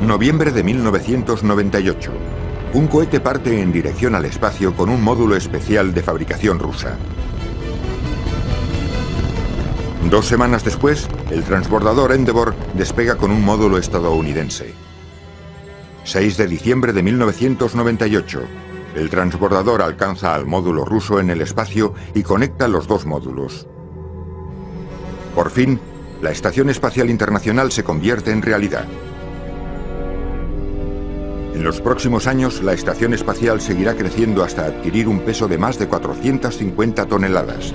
Noviembre de 1998. Un cohete parte en dirección al espacio con un módulo especial de fabricación rusa. 2 semanas después, el transbordador Endeavour despega con un módulo estadounidense. 6 de diciembre de 1998. El transbordador alcanza al módulo ruso en el espacio y conecta los 2 módulos. Por fin, la Estación Espacial Internacional se convierte en realidad. En los próximos años, la estación espacial seguirá creciendo hasta adquirir un peso de más de 450 toneladas.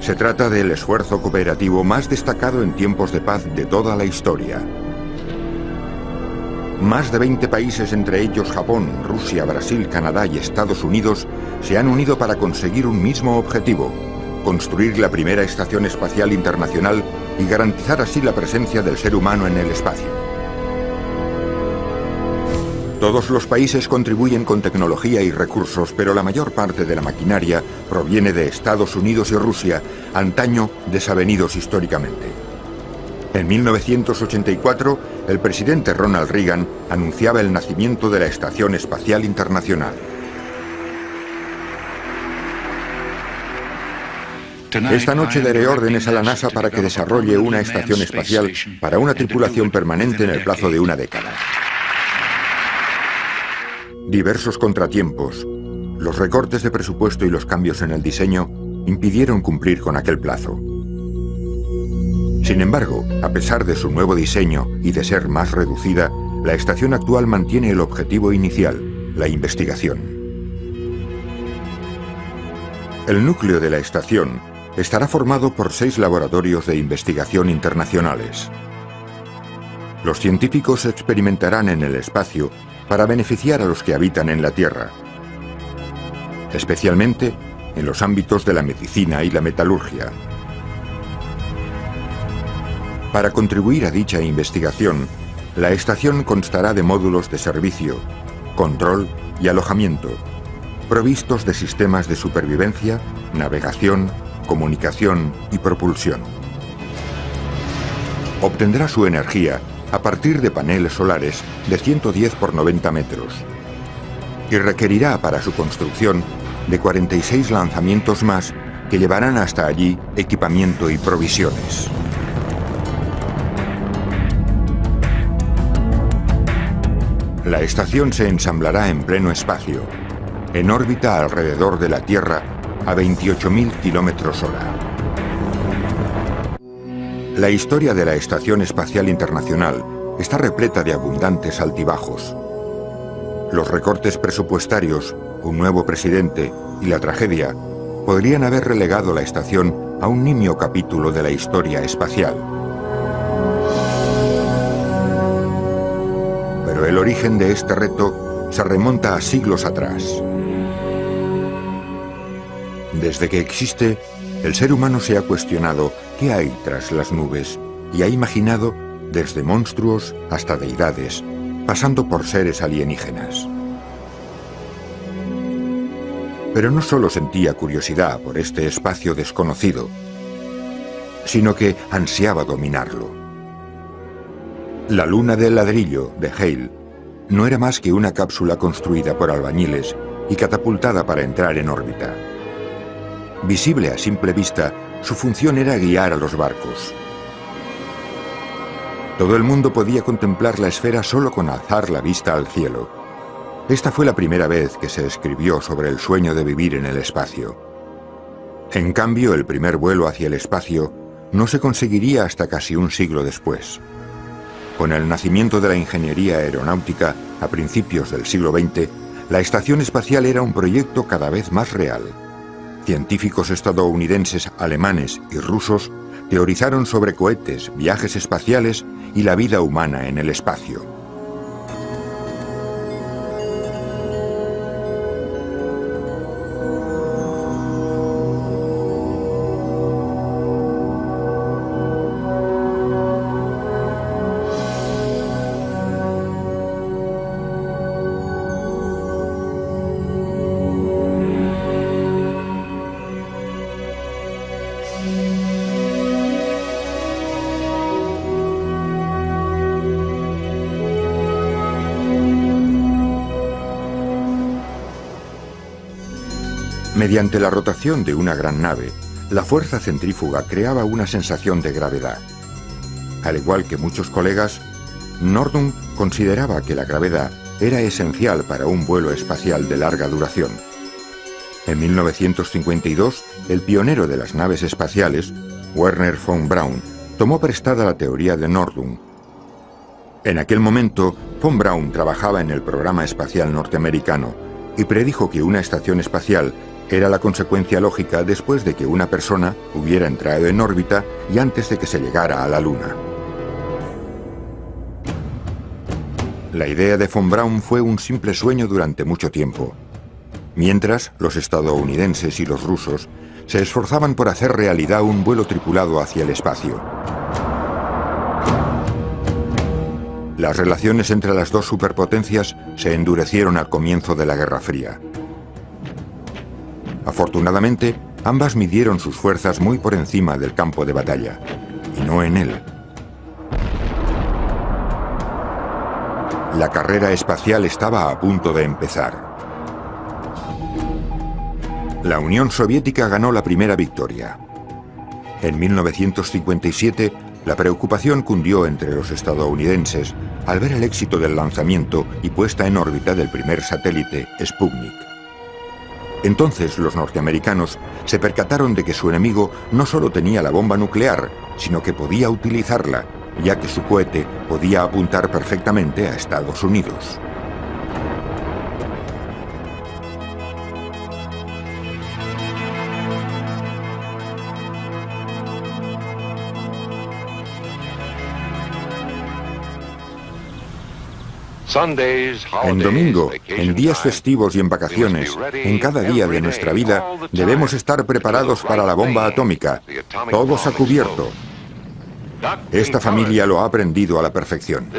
Se trata del esfuerzo cooperativo más destacado en tiempos de paz de toda la historia. Más de 20 países, entre ellos Japón, Rusia, Brasil, Canadá y Estados Unidos, se han unido para conseguir un mismo objetivo: construir la primera estación espacial internacional y garantizar así la presencia del ser humano en el espacio. Todos los países contribuyen con tecnología y recursos, pero la mayor parte de la maquinaria proviene de Estados Unidos y Rusia, antaño desavenidos históricamente. En 1984, el presidente Ronald Reagan anunciaba el nacimiento de la Estación Espacial Internacional. Esta noche daré órdenes a la NASA para que desarrolle una estación espacial para una tripulación permanente en el plazo de una década. Diversos contratiempos, los recortes de presupuesto y los cambios en el diseño impidieron cumplir con aquel plazo. Sin embargo, a pesar de su nuevo diseño y de ser más reducida, la estación actual mantiene el objetivo inicial, la investigación. El núcleo de la estación estará formado por 6 laboratorios de investigación internacionales. Los científicos experimentarán en el espacio para beneficiar a los que habitan en la Tierra, especialmente en los ámbitos de la medicina y la metalurgia. Para contribuir a dicha investigación, la estación constará de módulos de servicio, control y alojamiento, provistos de sistemas de supervivencia, navegación, comunicación y propulsión. Obtendrá su energía a partir de paneles solares de 110 por 90 metros y requerirá para su construcción de 46 lanzamientos más que llevarán hasta allí equipamiento y provisiones. La estación se ensamblará en pleno espacio, en órbita alrededor de la Tierra a 28.000 km/h. La historia de la Estación Espacial Internacional está repleta de abundantes altibajos. Los recortes presupuestarios, un nuevo presidente y la tragedia podrían haber relegado la estación a un nimio capítulo de la historia espacial. Pero el origen de este reto se remonta a siglos atrás. Desde que existe, el ser humano se ha cuestionado qué hay tras las nubes y ha imaginado desde monstruos hasta deidades, pasando por seres alienígenas. Pero no solo sentía curiosidad por este espacio desconocido, sino que ansiaba dominarlo. La luna de ladrillo de Hale no era más que una cápsula construida por albañiles y catapultada para entrar en órbita. Visible a simple vista, su función era guiar a los barcos. Todo el mundo podía contemplar la esfera solo con alzar la vista al cielo. Esta fue la primera vez que se escribió sobre el sueño de vivir en el espacio. En cambio, el primer vuelo hacia el espacio no se conseguiría hasta casi un siglo después. Con el nacimiento de la ingeniería aeronáutica a principios del siglo XX, la estación espacial era un proyecto cada vez más real. Científicos estadounidenses, alemanes y rusos teorizaron sobre cohetes, viajes espaciales y la vida humana en el espacio. Mediante la rotación de una gran nave, la fuerza centrífuga creaba una sensación de gravedad. Al igual que muchos colegas, Nordum consideraba que la gravedad era esencial para un vuelo espacial de larga duración. En 1952, el pionero de las naves espaciales, Wernher von Braun, tomó prestada la teoría de Nordum. En aquel momento, von Braun trabajaba en el programa espacial norteamericano y predijo que una estación espacial era la consecuencia lógica después de que una persona hubiera entrado en órbita y antes de que se llegara a la Luna. La idea de von Braun fue un simple sueño durante mucho tiempo, mientras los estadounidenses y los rusos se esforzaban por hacer realidad un vuelo tripulado hacia el espacio. Las relaciones entre las dos superpotencias se endurecieron al comienzo de la Guerra Fría. Afortunadamente, ambas midieron sus fuerzas muy por encima del campo de batalla, y no en él. La carrera espacial estaba a punto de empezar. La Unión Soviética ganó la primera victoria. En 1957, la preocupación cundió entre los estadounidenses al ver el éxito del lanzamiento y puesta en órbita del primer satélite, Sputnik. Entonces los norteamericanos se percataron de que su enemigo no solo tenía la bomba nuclear, sino que podía utilizarla, ya que su cohete podía apuntar perfectamente a Estados Unidos. En domingo, en días festivos y en vacaciones, en cada día de nuestra vida, debemos estar preparados para la bomba atómica, todos a cubierto. Esta familia lo ha aprendido a la perfección.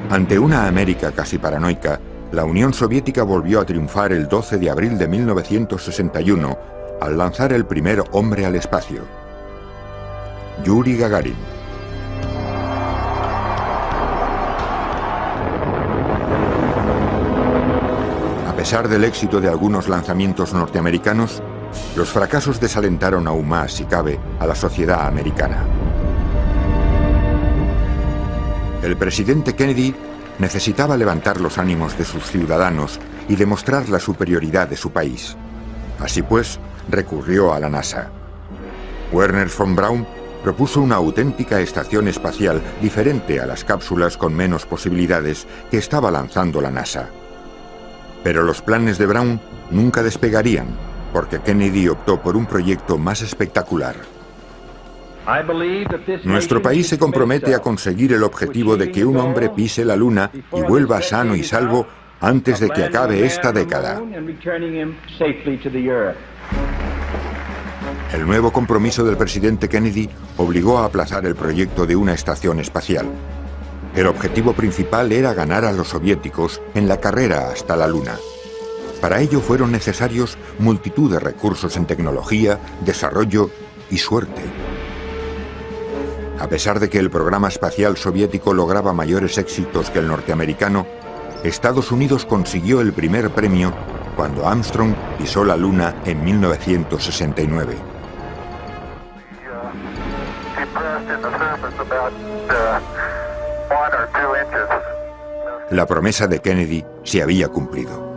Ante una América casi paranoica, la Unión Soviética volvió a triunfar el 12 de abril de 1961 al lanzar el primer hombre al espacio, Yuri Gagarin. A pesar del éxito de algunos lanzamientos norteamericanos, los fracasos desalentaron aún más, si cabe, a la sociedad americana. El presidente Kennedy necesitaba levantar los ánimos de sus ciudadanos y demostrar la superioridad de su país. Así pues, recurrió a la NASA. Wernher von Braun propuso una auténtica estación espacial diferente a las cápsulas con menos posibilidades que estaba lanzando la NASA. Pero los planes de Braun nunca despegarían, porque Kennedy optó por un proyecto más espectacular. Nuestro país se compromete a conseguir el objetivo de que un hombre pise la Luna y vuelva sano y salvo antes de que acabe esta década. El nuevo compromiso del presidente Kennedy obligó a aplazar el proyecto de una estación espacial. El objetivo principal era ganar a los soviéticos en la carrera hasta la Luna. Para ello fueron necesarios multitud de recursos en tecnología, desarrollo y suerte. A pesar de que el programa espacial soviético lograba mayores éxitos que el norteamericano, Estados Unidos consiguió el primer premio cuando Armstrong pisó la Luna en 1969. La promesa de Kennedy se había cumplido.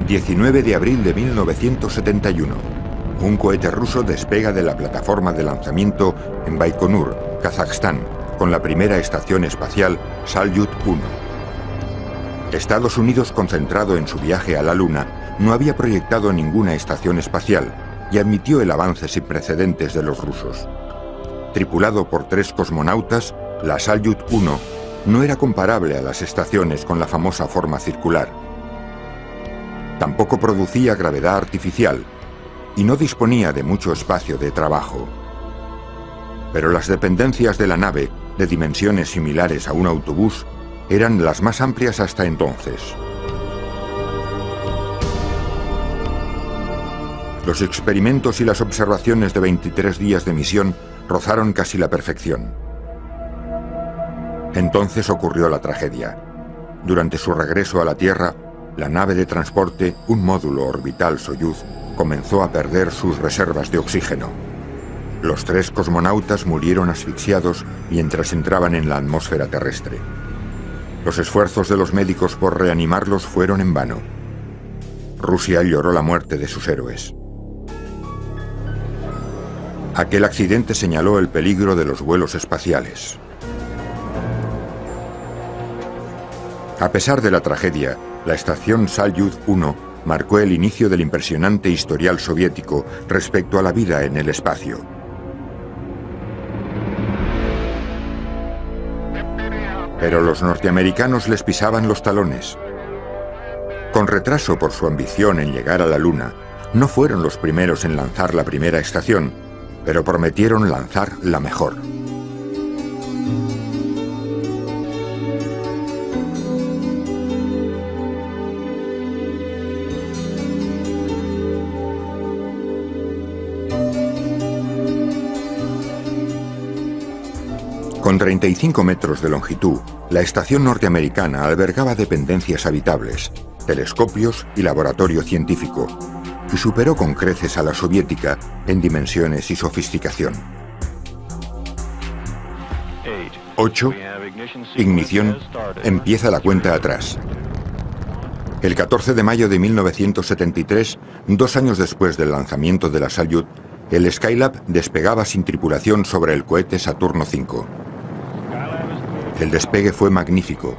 ...19 de abril de 1971... un cohete ruso despega de la plataforma de lanzamiento en Baikonur, Kazajstán, con la primera estación espacial Salyut 1. Estados Unidos, concentrado en su viaje a la Luna, no había proyectado ninguna estación espacial y admitió el avance sin precedentes de los rusos. Tripulado por 3 cosmonautas, la Salyut 1 no era comparable a las estaciones con la famosa forma circular. Tampoco producía gravedad artificial y no disponía de mucho espacio de trabajo. Pero las dependencias de la nave, de dimensiones similares a un autobús, eran las más amplias hasta entonces. Los experimentos y las observaciones de 23 días de misión rozaron casi la perfección. Entonces ocurrió la tragedia. Durante su regreso a la Tierra, la nave de transporte, un módulo orbital Soyuz, comenzó a perder sus reservas de oxígeno. Los 3 cosmonautas murieron asfixiados mientras entraban en la atmósfera terrestre. Los esfuerzos de los médicos por reanimarlos fueron en vano. Rusia lloró la muerte de sus héroes. Aquel accidente señaló el peligro de los vuelos espaciales. A pesar de la tragedia, la estación Salyut 1 marcó el inicio del impresionante historial soviético respecto a la vida en el espacio. Pero los norteamericanos les pisaban los talones. Con retraso por su ambición en llegar a la Luna, no fueron los primeros en lanzar la primera estación, pero prometieron lanzar la mejor. Con 35 metros de longitud, la estación norteamericana albergaba dependencias habitables, telescopios y laboratorio científico, y superó con creces a la soviética en dimensiones y sofisticación. 8. Ignición. Empieza la cuenta atrás. El 14 de mayo de 1973, 2 años después del lanzamiento de la Salyut, el Skylab despegaba sin tripulación sobre el cohete Saturno V. El despegue fue magnífico,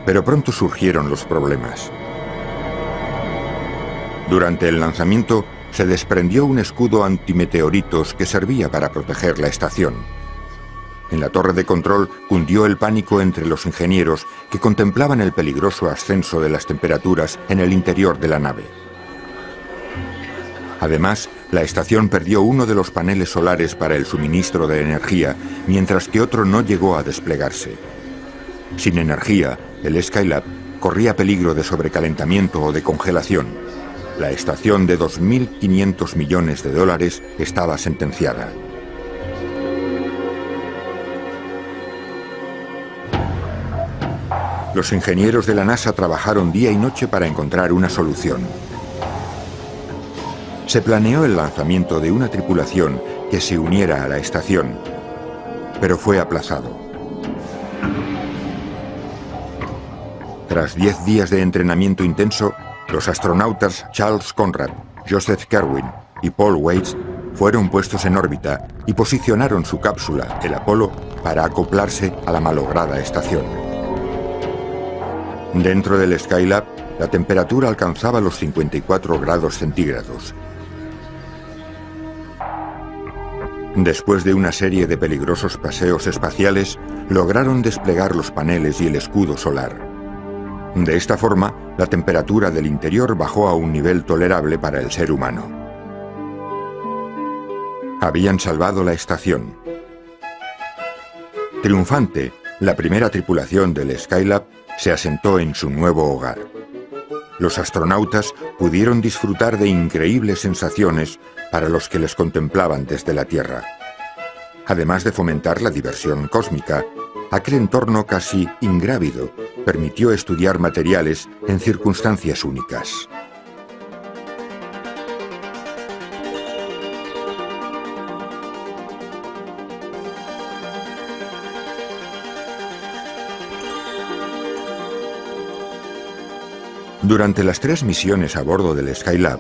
pero pronto surgieron los problemas. Durante el lanzamiento se desprendió un escudo antimeteoritos que servía para proteger la estación. En la torre de control cundió el pánico entre los ingenieros que contemplaban el peligroso ascenso de las temperaturas en el interior de la nave. Además, la estación perdió uno de los paneles solares para el suministro de energía, mientras que otro no llegó a desplegarse. Sin energía, el Skylab corría peligro de sobrecalentamiento o de congelación. La estación de 2.500 millones de dólares estaba sentenciada. Los ingenieros de la NASA trabajaron día y noche para encontrar una solución. Se planeó el lanzamiento de una tripulación que se uniera a la estación, pero fue aplazado. Tras 10 días de entrenamiento intenso, los astronautas Charles Conrad, Joseph Kerwin y Paul Weitz fueron puestos en órbita y posicionaron su cápsula, el Apolo, para acoplarse a la malograda estación. Dentro del Skylab, la temperatura alcanzaba los 54 grados centígrados. Después de una serie de peligrosos paseos espaciales, lograron desplegar los paneles y el escudo solar. De esta forma, la temperatura del interior bajó a un nivel tolerable para el ser humano. Habían salvado la estación. Triunfante, la primera tripulación del Skylab se asentó en su nuevo hogar. Los astronautas pudieron disfrutar de increíbles sensaciones para los que les contemplaban desde la Tierra. Además de fomentar la diversión cósmica, aquel entorno casi ingrávido permitió estudiar materiales en circunstancias únicas. Durante las 3 misiones a bordo del Skylab,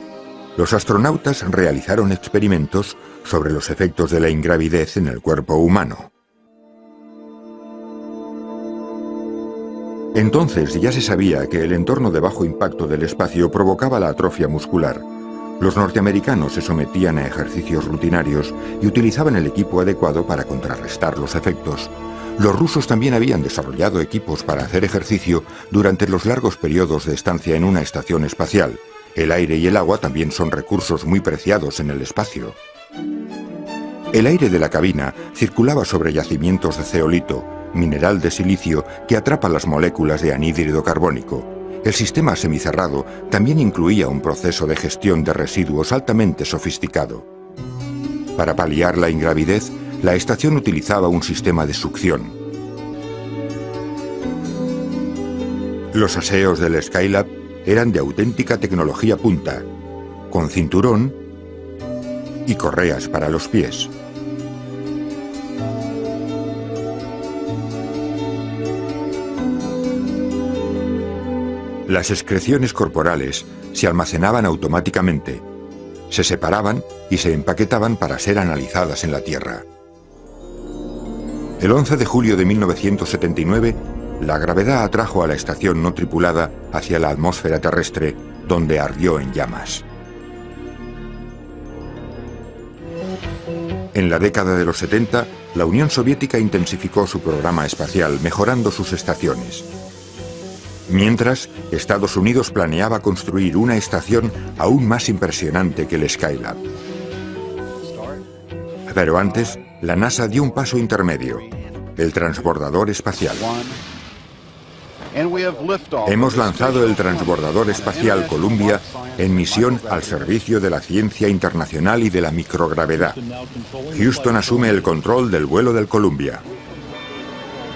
los astronautas realizaron experimentos sobre los efectos de la ingravidez en el cuerpo humano. Entonces ya se sabía que el entorno de bajo impacto del espacio provocaba la atrofia muscular. Los norteamericanos se sometían a ejercicios rutinarios y utilizaban el equipo adecuado para contrarrestar los efectos. Los rusos también habían desarrollado equipos para hacer ejercicio durante los largos periodos de estancia en una estación espacial. El aire y el agua también son recursos muy preciados en el espacio. El aire de la cabina circulaba sobre yacimientos de zeolito, mineral de silicio que atrapa las moléculas de anhídrido carbónico. El sistema semicerrado también incluía un proceso de gestión de residuos altamente sofisticado. Para paliar la ingravidez, la estación utilizaba un sistema de succión. Los aseos del Skylab eran de auténtica tecnología punta, con cinturón y correas para los pies. Las excreciones corporales se almacenaban automáticamente, se separaban y se empaquetaban para ser analizadas en la Tierra. El 11 de julio de 1979, la gravedad atrajo a la estación no tripulada hacia la atmósfera terrestre, donde ardió en llamas. En la década de los 70, la Unión Soviética intensificó su programa espacial, mejorando sus estaciones. Mientras, Estados Unidos planeaba construir una estación aún más impresionante que el Skylab. Pero antes, la NASA dio un paso intermedio, el transbordador espacial. Hemos lanzado el transbordador espacial Columbia en misión al servicio de la ciencia internacional y de la microgravedad. Houston asume el control del vuelo del Columbia.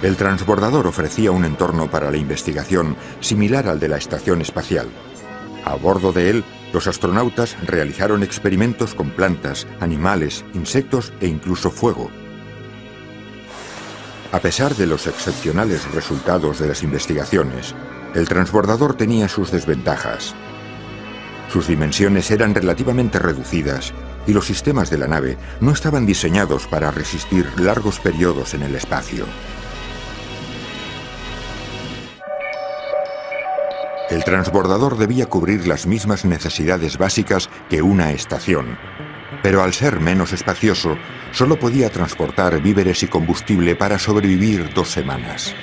El transbordador ofrecía un entorno para la investigación similar al de la estación espacial. A bordo de él, los astronautas realizaron experimentos con plantas, animales, insectos e incluso fuego. A pesar de los excepcionales resultados de las investigaciones, el transbordador tenía sus desventajas. Sus dimensiones eran relativamente reducidas y los sistemas de la nave no estaban diseñados para resistir largos periodos en el espacio. El transbordador debía cubrir las mismas necesidades básicas que una estación, pero al ser menos espacioso, solo podía transportar víveres y combustible para sobrevivir 2 semanas.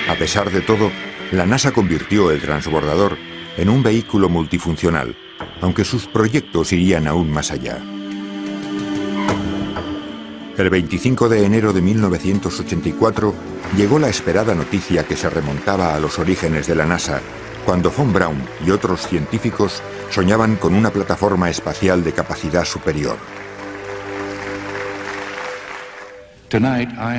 A pesar de todo, la NASA convirtió el transbordador en un vehículo multifuncional, aunque sus proyectos irían aún más allá. El 25 de enero de 1984 llegó la esperada noticia que se remontaba a los orígenes de la NASA, cuando von Braun y otros científicos soñaban con una plataforma espacial de capacidad superior.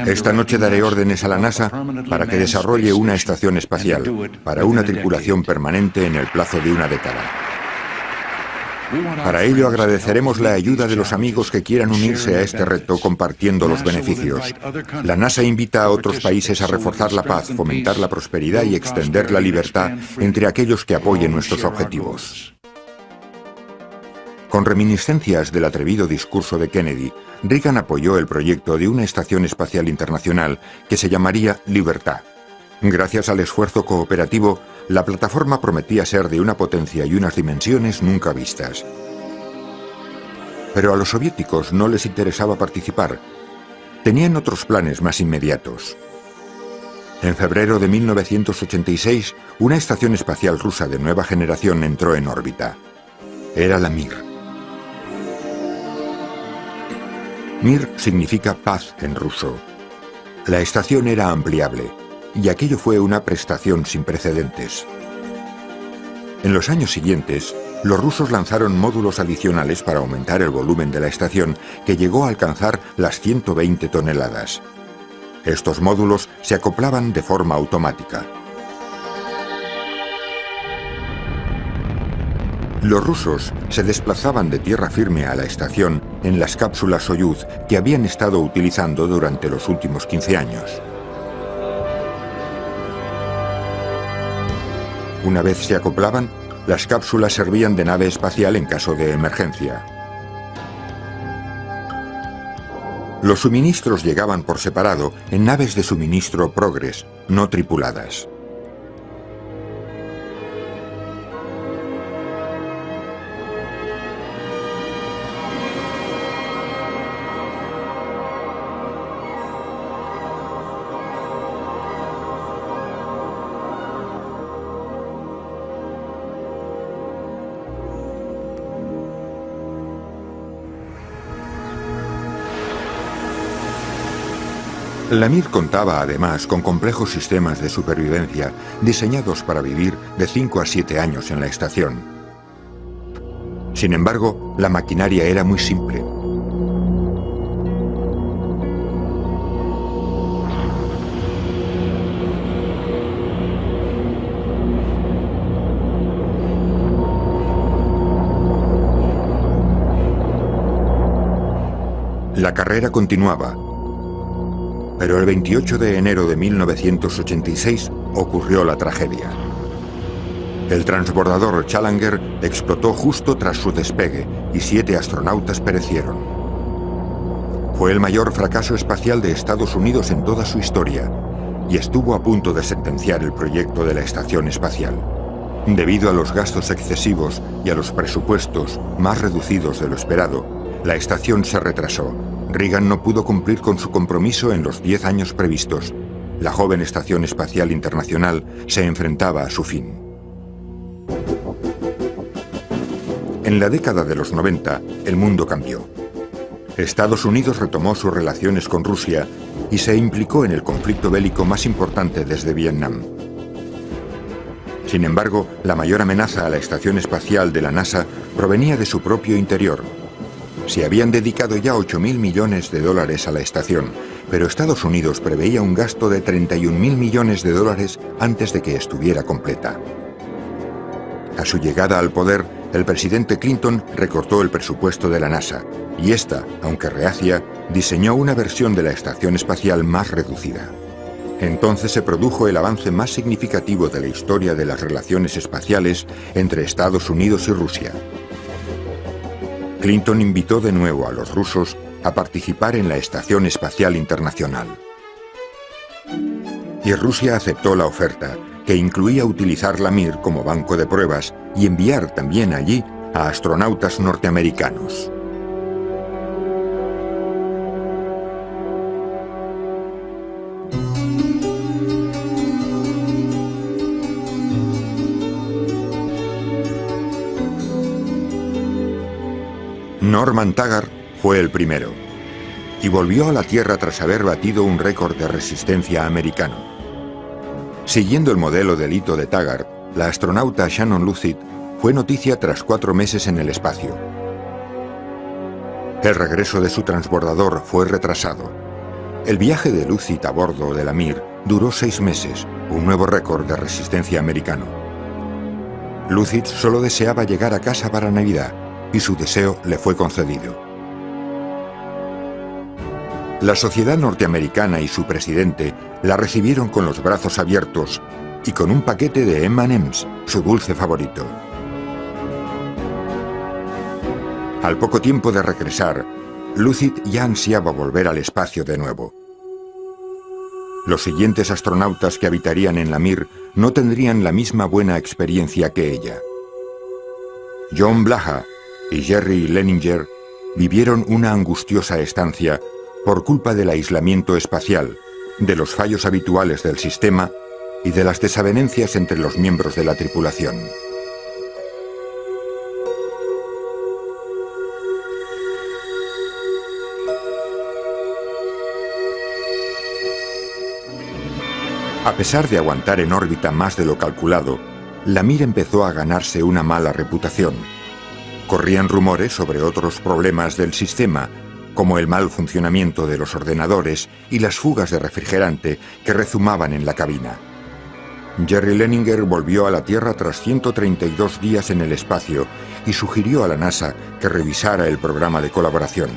Esta noche daré órdenes a la NASA para que desarrolle una estación espacial para una tripulación permanente en el plazo de una década. Para ello agradeceremos la ayuda de los amigos que quieran unirse a este reto compartiendo los beneficios. La NASA invita a otros países a reforzar la paz, fomentar la prosperidad y extender la libertad entre aquellos que apoyen nuestros objetivos. Con reminiscencias del atrevido discurso de Kennedy, Reagan apoyó el proyecto de una estación espacial internacional que se llamaría Libertad. Gracias al esfuerzo cooperativo, la plataforma prometía ser de una potencia y unas dimensiones nunca vistas. Pero a los soviéticos no les interesaba participar. Tenían otros planes más inmediatos. En febrero de 1986, una estación espacial rusa de nueva generación entró en órbita. Era la Mir. Mir significa paz en ruso. La estación era ampliable, y aquello fue una prestación sin precedentes. En los años siguientes, los rusos lanzaron módulos adicionales para aumentar el volumen de la estación, que llegó a alcanzar las 120 toneladas. Estos módulos se acoplaban de forma automática. Los rusos se desplazaban de tierra firme a la estación en las cápsulas Soyuz que habían estado utilizando durante los últimos 15 años. Una vez se acoplaban, las cápsulas servían de nave espacial en caso de emergencia. Los suministros llegaban por separado en naves de suministro Progress, no tripuladas. La Mir contaba además con complejos sistemas de supervivencia diseñados para vivir de 5 a 7 años en la estación. Sin embargo, la maquinaria era muy simple. La carrera continuaba, pero el 28 de enero de 1986 ocurrió la tragedia. El transbordador Challenger explotó justo tras su despegue y 7 astronautas perecieron. Fue el mayor fracaso espacial de Estados Unidos en toda su historia y estuvo a punto de sentenciar el proyecto de la estación espacial. Debido a los gastos excesivos y a los presupuestos más reducidos de lo esperado, la estación se retrasó. Reagan no pudo cumplir con su compromiso en los 10 años previstos. La joven Estación Espacial Internacional se enfrentaba a su fin. En la década de los 90, el mundo cambió. Estados Unidos retomó sus relaciones con Rusia y se implicó en el conflicto bélico más importante desde Vietnam. Sin embargo, la mayor amenaza a la estación espacial de la NASA provenía de su propio interior. Se habían dedicado ya 8.000 millones de dólares a la estación, pero Estados Unidos preveía un gasto de 31.000 millones de dólares antes de que estuviera completa. A su llegada al poder, el presidente Clinton recortó el presupuesto de la NASA, y esta, aunque reacia, diseñó una versión de la estación espacial más reducida. Entonces se produjo el avance más significativo de la historia de las relaciones espaciales entre Estados Unidos y Rusia. Clinton invitó de nuevo a los rusos a participar en la Estación Espacial Internacional. Y Rusia aceptó la oferta, que incluía utilizar la Mir como banco de pruebas y enviar también allí a astronautas norteamericanos. Norman Taggart fue el primero y volvió a la Tierra tras haber batido un récord de resistencia americano. Siguiendo el modelo del hito de Taggart, la astronauta Shannon Lucid fue noticia tras 4 meses en el espacio. El regreso de su transbordador fue retrasado. El viaje de Lucid a bordo de la Mir duró 6 meses, un nuevo récord de resistencia americano. Lucid solo deseaba llegar a casa para Navidad, y su deseo le fue concedido. La sociedad norteamericana y su presidente la recibieron con los brazos abiertos y con un paquete de M&M's, su dulce favorito. Al poco tiempo de regresar, Lucid ya ansiaba volver al espacio de nuevo. Los siguientes astronautas que habitarían en la Mir no tendrían la misma buena experiencia que ella. John Blaha y Jerry Leninger vivieron una angustiosa estancia por culpa del aislamiento espacial, de los fallos habituales del sistema y de las desavenencias entre los miembros de la tripulación. A pesar de aguantar en órbita más de lo calculado, la Mir empezó a ganarse una mala reputación. Corrían rumores sobre otros problemas del sistema, como el mal funcionamiento de los ordenadores y las fugas de refrigerante que rezumaban en la cabina. Jerry Leninger volvió a la Tierra tras 132 días en el espacio y sugirió a la NASA que revisara el programa de colaboración.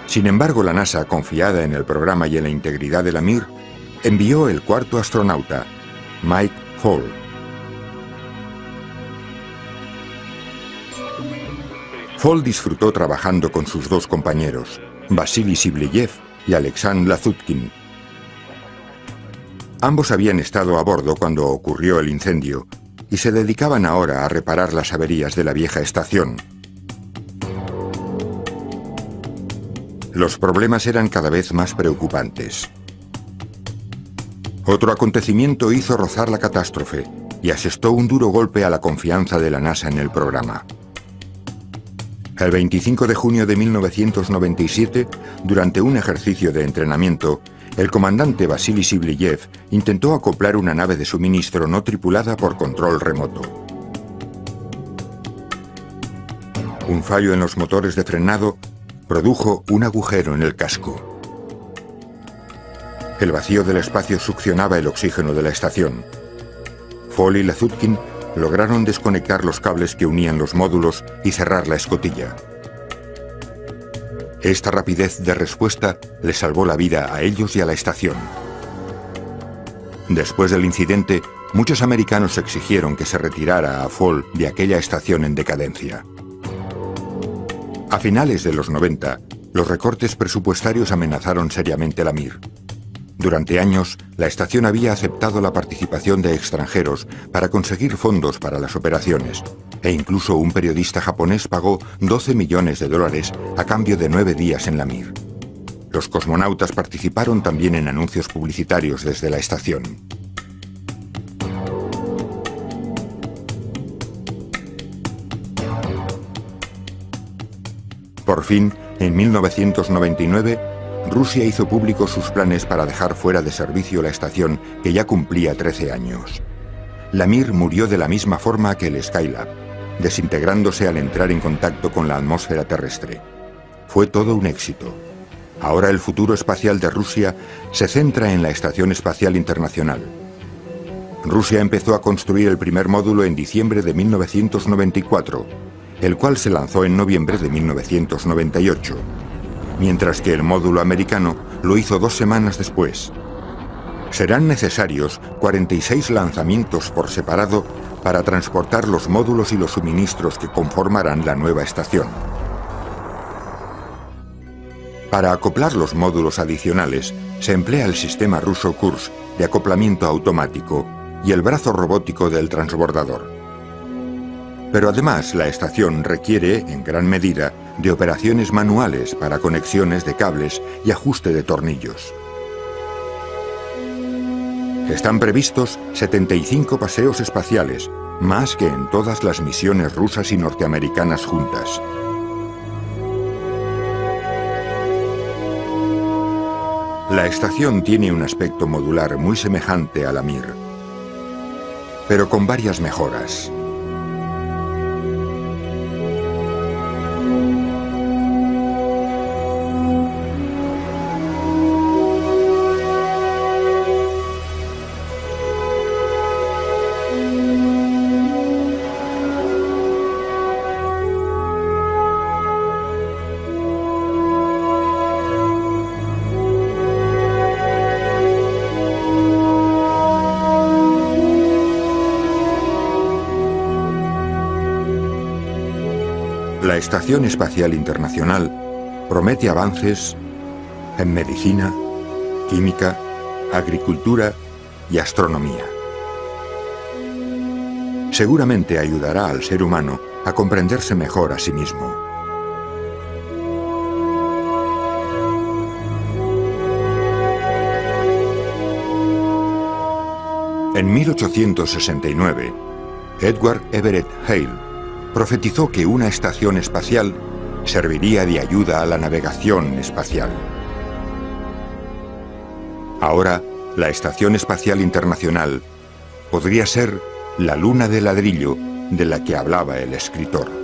Sin embargo, la NASA, confiada en el programa y en la integridad de la Mir, envió el cuarto astronauta, Mike Hall. Hall disfrutó trabajando con sus 2 compañeros, Vasily Siblyev y Alexandr Lazutkin. Ambos habían estado a bordo cuando ocurrió el incendio y se dedicaban ahora a reparar las averías de la vieja estación. Los problemas eran cada vez más preocupantes. Otro acontecimiento hizo rozar la catástrofe y asestó un duro golpe a la confianza de la NASA en el programa. El 25 de junio de 1997, durante un ejercicio de entrenamiento, el comandante Vasily Siblyev intentó acoplar una nave de suministro no tripulada por control remoto. Un fallo en los motores de frenado produjo un agujero en el casco. El vacío del espacio succionaba el oxígeno de la estación. Hall y Lazutkin lograron desconectar los cables que unían los módulos y cerrar la escotilla. Esta rapidez de respuesta les salvó la vida a ellos y a la estación. Después del incidente, muchos americanos exigieron que se retirara a Fall de aquella estación en decadencia. A finales de los 90, los recortes presupuestarios amenazaron seriamente la Mir. Durante años, la estación había aceptado la participación de extranjeros para conseguir fondos para las operaciones, e incluso un periodista japonés pagó $12 millones a cambio de 9 días en la Mir. Los cosmonautas participaron también en anuncios publicitarios desde la estación. Por fin, en 1999, Rusia hizo públicos sus planes para dejar fuera de servicio la estación que ya cumplía 13 años. La Mir murió de la misma forma que el Skylab, desintegrándose al entrar en contacto con la atmósfera terrestre. Fue todo un éxito. Ahora el futuro espacial de Rusia se centra en la Estación Espacial Internacional. Rusia empezó a construir el primer módulo en diciembre de 1994, el cual se lanzó en noviembre de 1998, mientras que el módulo americano lo hizo 2 semanas después. Serán necesarios 46 lanzamientos por separado para transportar los módulos y los suministros que conformarán la nueva estación. Para acoplar los módulos adicionales, se emplea el sistema ruso Kursk de acoplamiento automático y el brazo robótico del transbordador. Pero además, la estación requiere, en gran medida, de operaciones manuales para conexiones de cables y ajuste de tornillos. Están previstos 75 paseos espaciales, más que en todas las misiones rusas y norteamericanas juntas. La estación tiene un aspecto modular muy semejante a la Mir, pero con varias mejoras. La Estación Espacial Internacional promete avances en medicina, química, agricultura y astronomía. Seguramente ayudará al ser humano a comprenderse mejor a sí mismo. En 1869, Edward Everett Hale profetizó que una estación espacial serviría de ayuda a la navegación espacial. Ahora, la Estación Espacial Internacional podría ser la luna de ladrillo de la que hablaba el escritor.